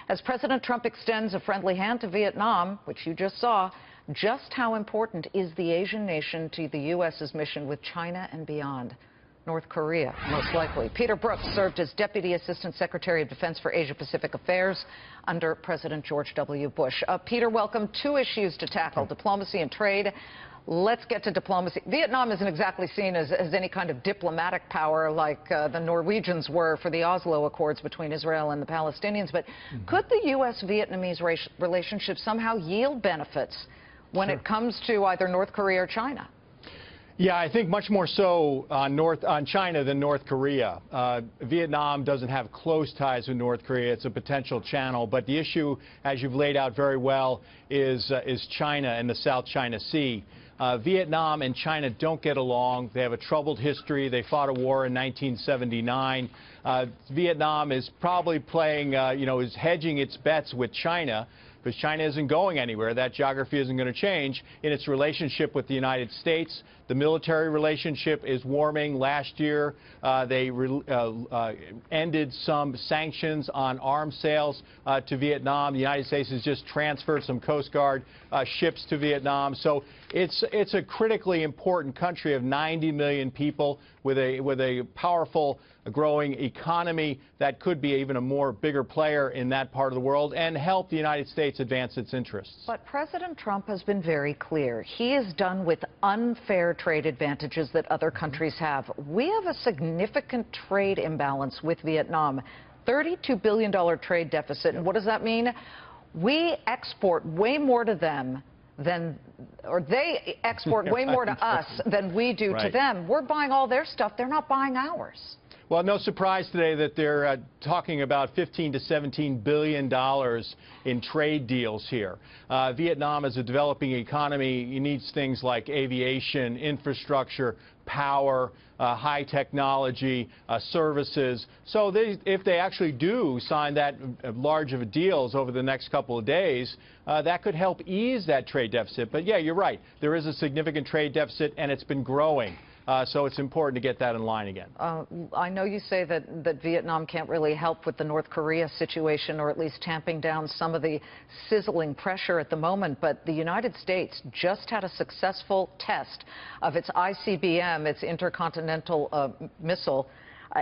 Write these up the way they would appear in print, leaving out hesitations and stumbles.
As President Trump extends a friendly hand to Vietnam, which you just saw, just how important is the Asian nation to the U.S.'s mission with China and beyond? North Korea, most likely. Peter Brookes served as Deputy Assistant Secretary of Defense for Asia-Pacific Affairs under President George W. Bush. Peter, welcome. Two issues to tackle, diplomacy and trade. Let's get to diplomacy. Vietnam isn't exactly seen as any kind of diplomatic power like the Norwegians were for the Oslo Accords between Israel and the Palestinians. But could the U.S.-Vietnamese relationship somehow yield benefits when it comes to either North Korea or China? Yeah, I think much more so on China than North Korea. Vietnam doesn't have close ties with North Korea. It's a potential channel. But the issue, as you've laid out very well, is China and the South China Sea. Vietnam and China don't get along. They have a troubled history. They fought a war in 1979. Vietnam is probably playing, is hedging its bets with China, because China isn't going anywhere. That geography isn't going to change in its relationship with the United States. The military relationship is warming. Last year, they ended some sanctions on arms sales to Vietnam. The United States has just transferred some Coast Guard ships to Vietnam. So it's a critically important country of 90 million people with a powerful, growing economy that could be even a more bigger player in that part of the world and help the United States advance its interests. But President Trump has been very clear. He is done with unfair trade advantages that other countries have. We have a significant trade imbalance with Vietnam, $32 billion trade deficit. And what does that mean? We export way more to them or they export way more to us than we do to them. We're buying all their stuff. They're not buying ours. Well, no surprise today that they're talking about $15 to $17 billion in trade deals here. Vietnam is a developing economy. It needs things like aviation, infrastructure, power, high technology, services. So if they actually do sign that large of a deals over the next couple of days, that could help ease that trade deficit. But yeah, you're right. There is a significant trade deficit, and it's been growing. So it's important to get that in line again. I know you say that Vietnam can't really help with the North Korea situation, or at least tamping down some of the sizzling pressure at the moment, but the United States just had a successful test of its ICBM, its intercontinental missile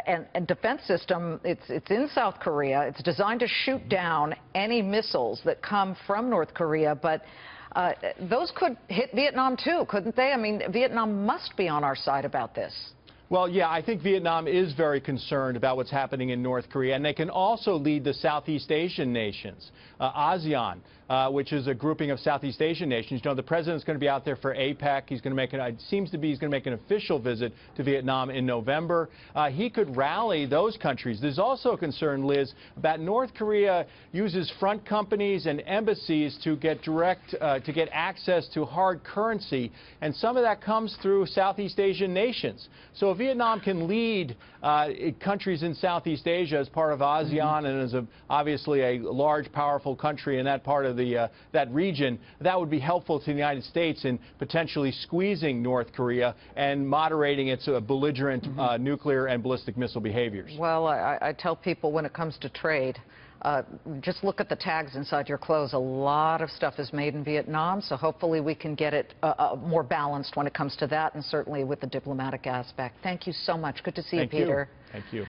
and defense system. It's in South Korea. It's designed to shoot down any missiles that come from North Korea, but those could hit Vietnam too, couldn't they? I mean, Vietnam must be on our side about this. Well, yeah, I think Vietnam is very concerned about what's happening in North Korea, and they can also lead the Southeast Asian nations, ASEAN, which is a grouping of Southeast Asian nations. You know, the president's going to be out there for APEC. He's going to make it seems to be he's going to make an official visit to Vietnam in November. He could rally those countries. There's also a concern, Liz, about North Korea uses front companies and embassies to get access to hard currency, and some of that comes through Southeast Asian nations. So if Vietnam can lead countries in Southeast Asia as part of ASEAN and as obviously a large, powerful country in that part of that region, that would be helpful to the United States in potentially squeezing North Korea and moderating its belligerent nuclear and ballistic missile behaviors. Well, I tell people when it comes to trade, just look at the tags inside your clothes. A lot of stuff is made in Vietnam, so hopefully we can get it more balanced when it comes to that, and certainly with the diplomatic aspect. Thank you so much. Good to see you, Peter. Thank you.